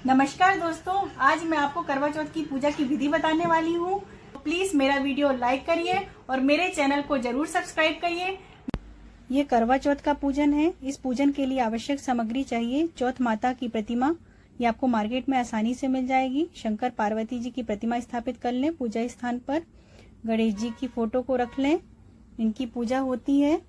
नमस्कार दोस्तों, आज मैं आपको करवा चौथ की पूजा की विधि बताने वाली हूँ। प्लीज मेरा वीडियो लाइक करिए और मेरे चैनल को जरूर सब्सक्राइब करिए। ये करवा चौथ का पूजन है। इस पूजन के लिए आवश्यक सामग्री चाहिए चौथ माता की प्रतिमा। ये आपको मार्केट में आसानी से मिल जाएगी। शंकर पार्वती जी की प्रतिमा स्थापित कर लें पूजा स्थान पर। गणेश जी की फोटो को रख लें, इनकी पूजा होती है।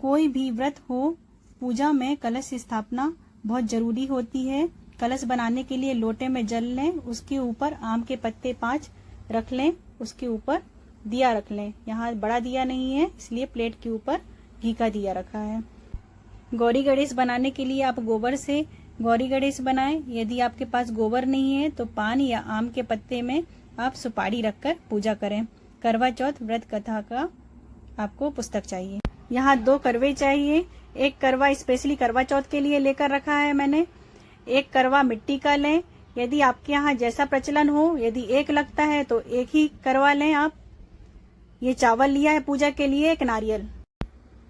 कोई भी व्रत हो, पूजा में कलश स्थापना बहुत जरूरी होती है। कलश बनाने के लिए लोटे में जल लें, उसके ऊपर आम के पत्ते 5 रख लें, उसके ऊपर दिया रख लें। यहाँ बड़ा दिया नहीं है, इसलिए प्लेट के ऊपर घी का दिया रखा है। गौरी गणेश बनाने के लिए आप गोबर से गौरी गणेश बनाएं। यदि आपके पास गोबर नहीं है तो पान या आम के पत्ते में आप सुपारी रखकर पूजा करें। करवा चौथ व्रत कथा का आपको पुस्तक चाहिए। यहाँ 2 करवे चाहिए। एक करवा स्पेशली करवा चौथ के लिए लेकर रखा है मैंने। एक करवा मिट्टी का लें। यदि आपके यहाँ जैसा प्रचलन हो, यदि एक लगता है तो एक ही करवा लें आप। ये चावल लिया है पूजा के लिए, एक नारियल।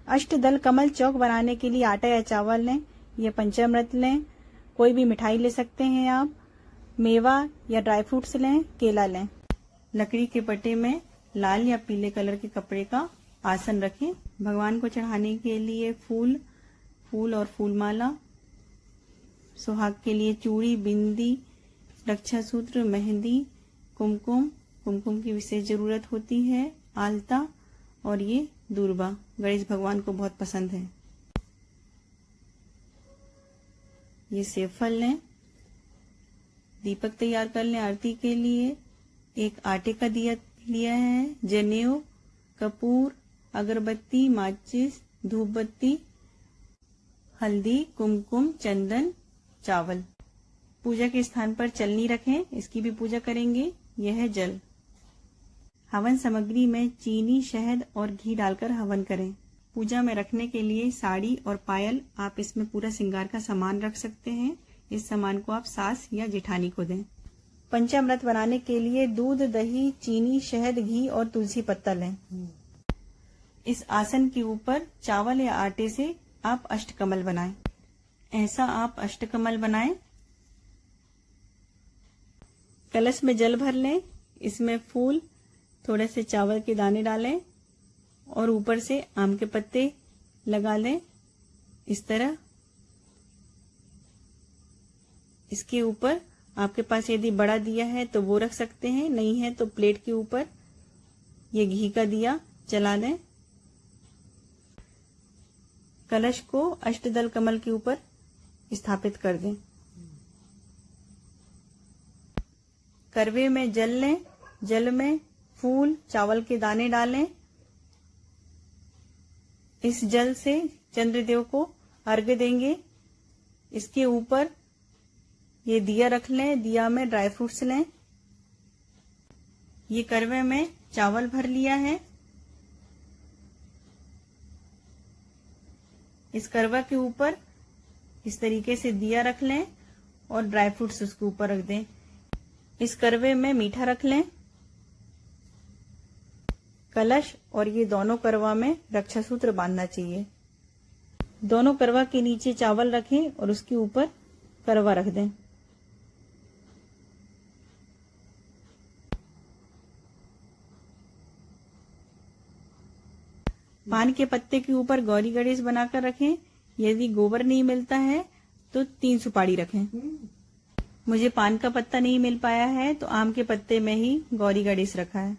अष्टदल कमल चौक बनाने के लिए आटा या चावल लें। ये पंचामृत लें। कोई भी मिठाई ले सकते हैं आप। मेवा या ड्राई फ्रूट्स लें, केला लें। लकड़ी के पट्टे में लाल या पीले कलर के कपड़े का आसन रखें। भगवान को चढ़ाने के लिए फूल और फूलमाला, सुहाग के लिए चूड़ी, बिंदी, रक्षा सूत्र, मेहंदी, कुमकुम की विशेष जरूरत होती है, आलता और ये दूर्बा गणेश भगवान को बहुत पसंद है। ये सेब फल लें। दीपक तैयार कर लें आरती के लिए। एक आटे का दिया लिया है। जनेऊ, कपूर, अगरबत्ती, माचिस, धूप बत्ती, हल्दी, कुमकुम, चंदन, चावल। पूजा के स्थान पर चलनी रखें, इसकी भी पूजा करेंगे। यह है जल। हवन सामग्री में चीनी, शहद और घी डालकर हवन करें। पूजा में रखने के लिए साड़ी और पायल, आप इसमें पूरा श्रृंगार का सामान रख सकते हैं। इस सामान को आप सास या जेठानी को दें। पंचामृत बनाने के लिए दूध, दही, चीनी, शहद, घी और तुलसी पत्ता लें। इस आसन के ऊपर चावल या आटे से आप अष्टकमल बनाएं। ऐसा आप अष्टकमल बनाएं। कलश में जल भर लें, इसमें फूल, थोड़े से चावल के दाने डालें और ऊपर से आम के पत्ते लगा लें इस तरह। इसके ऊपर आपके पास यदि बड़ा दिया है तो वो रख सकते हैं, नहीं है तो प्लेट के ऊपर ये घी का दिया जला लें। कलश को अष्टदल कमल के ऊपर स्थापित कर दें। करवे में जल लें, जल में फूल, चावल के दाने डालें। इस जल से चंद्रदेव को अर्घ्य देंगे। इसके ऊपर ये दिया रख लें, दिया में ड्राई फ्रूट्स लें। ये करवे में चावल भर लिया है। इस करवा के ऊपर इस तरीके से दिया रख लें और ड्राई फ्रूट्स उसके ऊपर रख दें। इस करवे में मीठा रख लें। कलश और ये दोनों करवा में रक्षा सूत्र बांधना चाहिए। दोनों करवा के नीचे चावल रखें और उसके ऊपर करवा रख दें। पान के पत्ते के ऊपर गौरी गणेश बनाकर रखें। यदि गोबर नहीं मिलता है तो 3 सुपारी रखें। मुझे पान का पत्ता नहीं मिल पाया है तो आम के पत्ते में ही गौरी गणेश रखा है।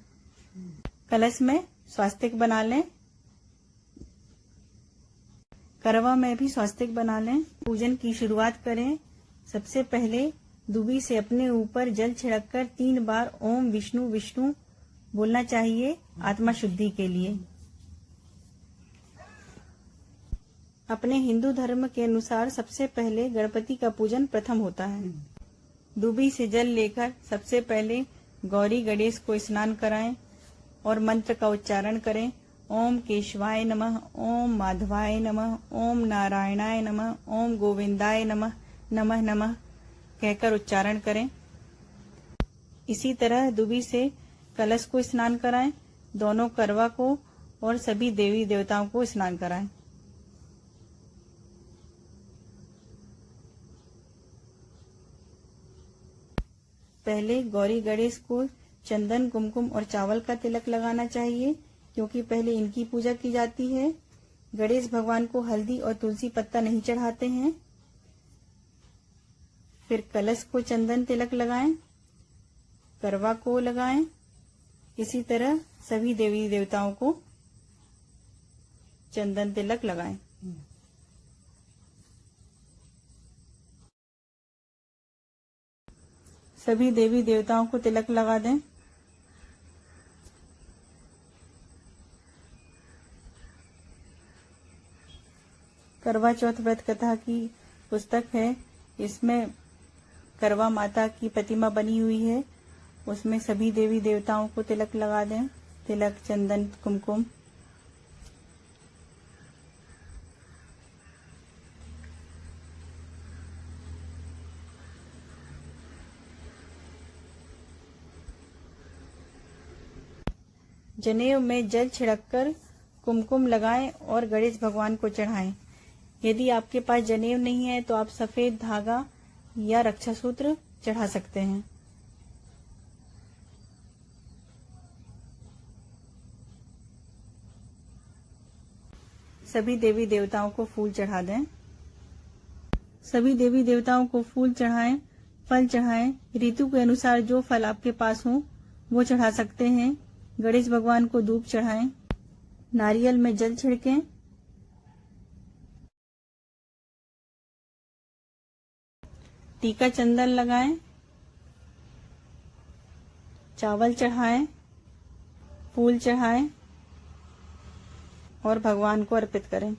कलश में स्वास्तिक बना लें। करवा में भी स्वास्तिक बना लें। पूजन की शुरुआत करें। सबसे पहले दूबी से अपने ऊपर जल छिड़ककर 3 बार ओम विष्णु विष्णु बोलना चाहिए, आत्मा शुद्धि के लिए। अपने हिंदू धर्म के अनुसार सबसे पहले गणपति का पूजन प्रथम होता है। दूबी से जल लेकर सबसे पहले गौरी गणेश को स्नान कराएं और मंत्र का उच्चारण करें। ओम केशवाय नमः, ओम माधवाय नमः, ओम नारायणाय नमः, ओम गोविंदाय नमः, नमः नमः कहकर उच्चारण करें। इसी तरह दूबी से कलश को स्नान कराएं, दोनों करवा को और सभी देवी देवताओं को स्नान कराएं। पहले गौरी गणेश को चंदन, कुमकुम और चावल का तिलक लगाना चाहिए, क्योंकि पहले इनकी पूजा की जाती है। गणेश भगवान को हल्दी और तुलसी पत्ता नहीं चढ़ाते हैं। फिर कलश को चंदन तिलक लगाएं, करवा को लगाएं। इसी तरह सभी देवी देवताओं को चंदन तिलक लगाएं। सभी देवी देवताओं को तिलक लगा दें। करवा चौथ व्रत कथा की पुस्तक है, इसमें करवा माता की प्रतिमा बनी हुई है। उसमें सभी देवी देवताओं को तिलक लगा दें, तिलक, चंदन, कुमकुम। जनेऊ में जल छिड़ककर कुमकुम लगाएं और गणेश भगवान को चढ़ाएं। यदि आपके पास जनेऊ नहीं है तो आप सफेद धागा या रक्षा सूत्र चढ़ा सकते हैं। सभी देवी देवताओं को फूल चढ़ा दें। सभी देवी देवताओं को फूल चढ़ाएं, फल चढ़ाएं। ऋतु के अनुसार जो फल आपके पास हो वो चढ़ा सकते हैं। गणेश भगवान को धूप चढ़ाएं। नारियल में जल छिड़कें। टीका चंदन लगाएं, चावल चढ़ाएं, फूल चढ़ाएं और भगवान को अर्पित करें।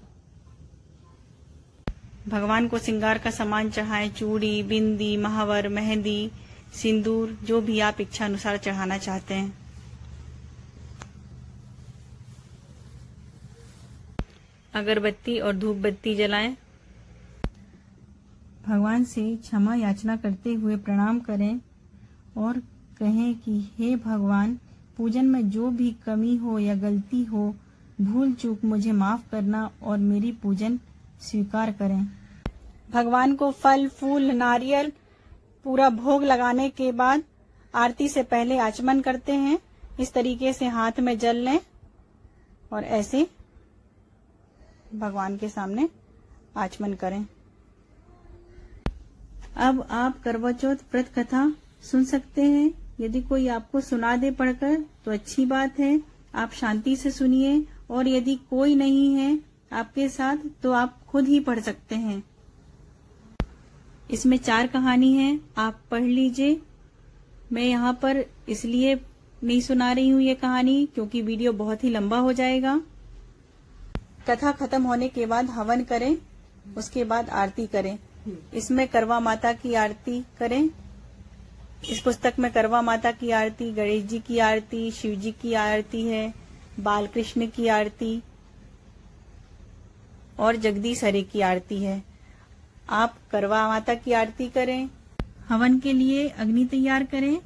भगवान को श्रृंगार का सामान चढ़ाएं, चूड़ी, बिंदी, महावर, मेहंदी, सिंदूर, जो भी आप इच्छा अनुसार चढ़ाना चाहते हैं। अगरबत्ती और धूप बत्ती जलाएं। भगवान से क्षमा याचना करते हुए प्रणाम करें और कहें कि हे भगवान, पूजन में जो भी कमी हो या गलती हो, भूल चूक मुझे माफ करना और मेरी पूजन स्वीकार करें। भगवान को फल, फूल, नारियल पूरा भोग लगाने के बाद आरती से पहले आचमन करते हैं। इस तरीके से हाथ में जल लें और ऐसे भगवान के सामने आचमन करें। अब आप करवा चौथ व्रत कथा सुन सकते हैं। यदि कोई आपको सुना दे पढ़कर तो अच्छी बात है, आप शांति से सुनिए। और यदि कोई नहीं है आपके साथ तो आप खुद ही पढ़ सकते हैं। इसमें 4 कहानी है, आप पढ़ लीजिए। मैं यहाँ पर इसलिए नहीं सुना रही हूँ ये कहानी क्योंकि वीडियो बहुत ही लंबा हो जाएगा। कथा खत्म होने के बाद हवन करें, उसके बाद आरती करें। इसमें करवा माता की आरती करें। इस पुस्तक में करवा माता की आरती, गणेश जी की आरती, शिव जी की आरती है, बाल कृष्ण की आरती और जगदीश हरे की आरती है। आप करवा माता की आरती करें। हवन के लिए अग्नि तैयार करें।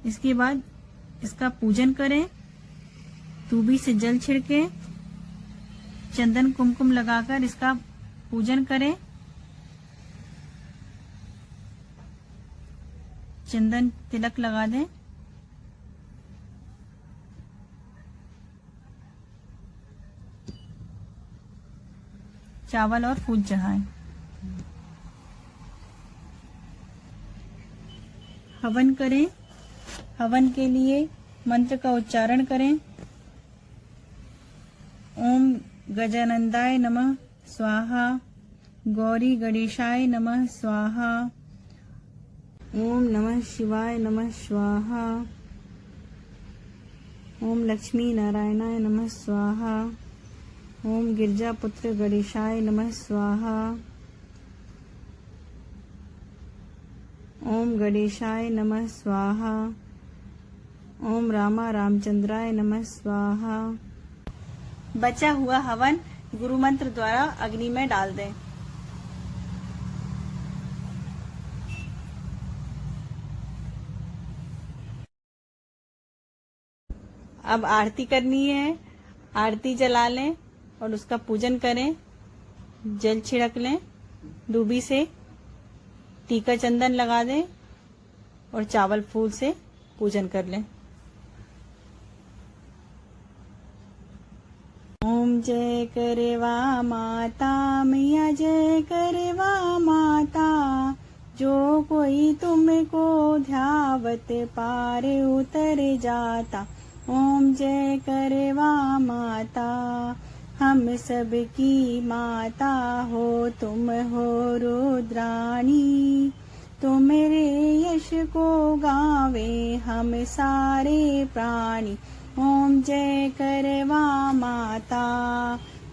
इसके बाद इसका पूजन करें। तूबी से जल छिड़के, चंदन कुमकुम लगाकर इसका पूजन करें। चंदन तिलक लगा दें। चावल और फूल चढ़ाएं। हवन करें। हवन के लिए मंत्र का उच्चारण करें। ओम गजानंदाय नमः स्वाहा, गौरी गणेशाय नमः स्वाहा, ओम नमः शिवाय नमः स्वाहा, ओम लक्ष्मी नारायणाय नमः स्वाहा, ओम गिरजापुत्र गणेशाय नमः स्वाहा, ओम गणेशाय नमः स्वाहा, ओम रामा रामचंद्राय नमः स्वाहा। बचा हुआ हवन गुरु मंत्र द्वारा अग्नि में डाल दें। अब आरती करनी है। आरती जला लें और उसका पूजन करें। जल छिड़क लें, दूबी से टीका चंदन लगा दें और चावल फूल से पूजन कर लें। ओम जय करवा माता मैया, जय करवा माता, जो कोई तुमको ध्यावत पार उतर जाता। ओम जय करवा माता, हम सबकी माता हो, तुम हो रुद्राणी, तुम मेरे यश को गावे हम सारे प्राणी। ओम जय करवा माता,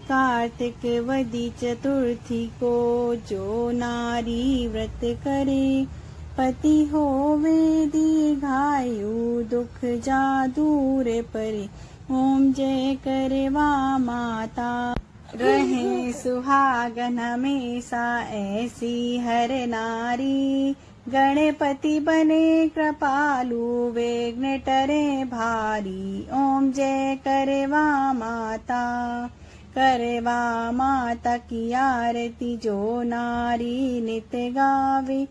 कार्तिक वदी चतुर्थी को जो नारी व्रत करे, पति होवे दीर्घायु, दुख जा दूर परे। ओम जय करवा माता, रहे सुहागन हमेशा ऐसी हर नारी, गणपति बने कृपालु, विघ्न टरे भारी। ओम जय करवा माता, करवा माता की आरती जो नारी नित गावे,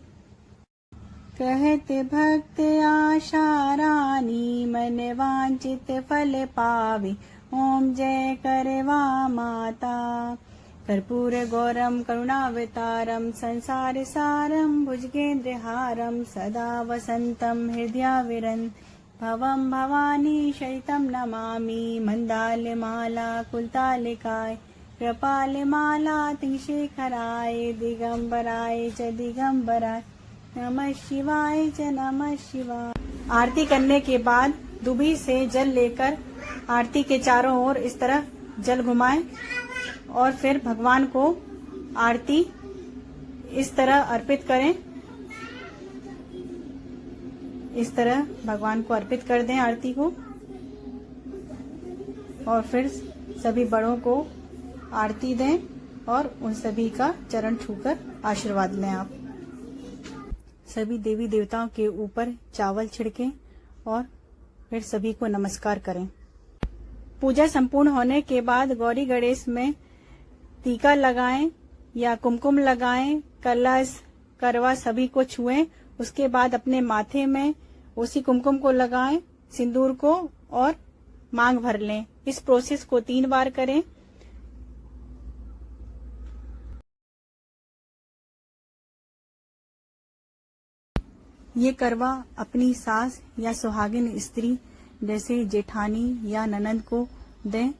कहते भक्त आशा रानी, मन वांछित फल पावे। ओम जय करवा माता, कर्पूर गौरम करुणावतारम, संसार सारम भुजगेंद्र हारम, सदा वसंतम हृदयाविरं, भवम भवानी शयितं नमामि। मंदाल माला कुलतालिकाय, कृपाल माला तिशेखराय, दिगंबराय च दिगंबराय, नमः शिवाय च नमः शिवाय। आरती करने के बाद दुबी से जल लेकर आरती के चारों ओर इस तरह जल घुमाएं और फिर भगवान को आरती इस तरह अर्पित करें। इस तरह भगवान को अर्पित कर दें आरती को, और फिर सभी बड़ों को आरती दें और उन सभी का चरण छूकर आशीर्वाद लें। आप सभी देवी देवताओं के ऊपर चावल छिड़कें और फिर सभी को नमस्कार करें। पूजा संपूर्ण होने के बाद गौरी गणेश में टीका लगाएं या कुमकुम लगाएं, कलश करवा सभी को छुएं। उसके बाद अपने माथे में उसी कुमकुम को लगाएं, सिंदूर को, और मांग भर लें। इस प्रोसेस को 3 बार करें। ये करवा अपनी सास या सुहागिन स्त्री जैसे जेठानी या ननंद को दें,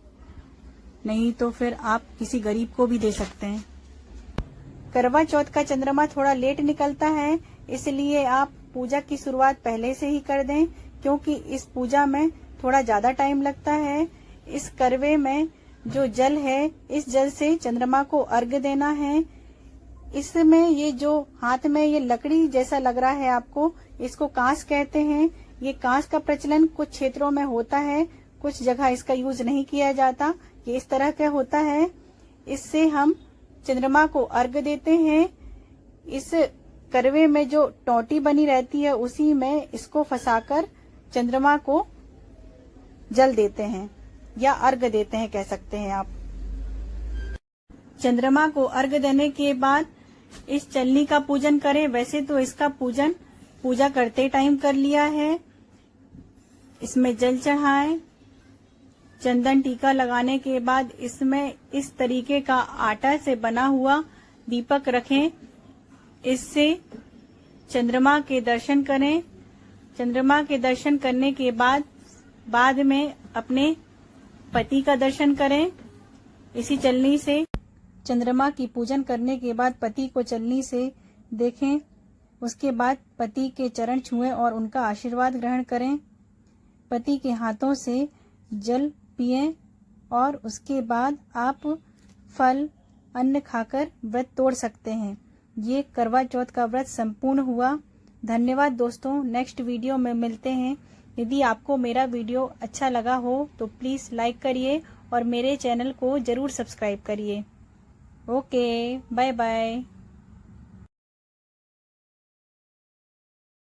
नहीं तो फिर आप किसी गरीब को भी दे सकते हैं। करवा चौथ का चंद्रमा थोड़ा लेट निकलता है, इसलिए आप पूजा की शुरुआत पहले से ही कर दें, क्योंकि इस पूजा में थोड़ा ज्यादा टाइम लगता है। इस करवे में जो जल है, इस जल से चंद्रमा को अर्घ्य देना है। इसमें ये जो हाथ में ये लकड़ी जैसा लग रहा है आपको, इसको कांस कहते हैं। ये कांस का प्रचलन कुछ क्षेत्रों में होता है, कुछ जगह इसका यूज नहीं किया जाता। ये इस तरह का होता है। इससे हम चंद्रमा को अर्घ्य देते हैं। इस करवे में जो टोटी बनी रहती है, उसी में इसको फंसाकर चंद्रमा को जल देते हैं या अर्घ्य देते हैं, कह सकते हैं आप। चंद्रमा को अर्घ्य देने के बाद इस चलनी का पूजन करें। वैसे तो इसका पूजन पूजा करते टाइम कर लिया है। इसमें जल चढ़ाएं, चंदन टीका लगाने के बाद इसमें इस तरीके का आटा से बना हुआ दीपक रखें। इससे चंद्रमा के दर्शन करें। चंद्रमा के दर्शन करने के बाद में अपने पति का दर्शन करें। इसी चलनी से चंद्रमा की पूजन करने के बाद पति को चलनी से देखें। उसके बाद पति के चरण छुएं और उनका आशीर्वाद ग्रहण करें। पति के हाथों से जल पिएं और उसके बाद आप फल अन्न खाकर व्रत तोड़ सकते हैं। ये करवा चौथ का व्रत संपूर्ण हुआ। धन्यवाद दोस्तों, नेक्स्ट वीडियो में मिलते हैं। यदि आपको मेरा वीडियो अच्छा लगा हो तो प्लीज लाइक करिए और मेरे चैनल को जरूर सब्सक्राइब करिए। Okay, bye bye.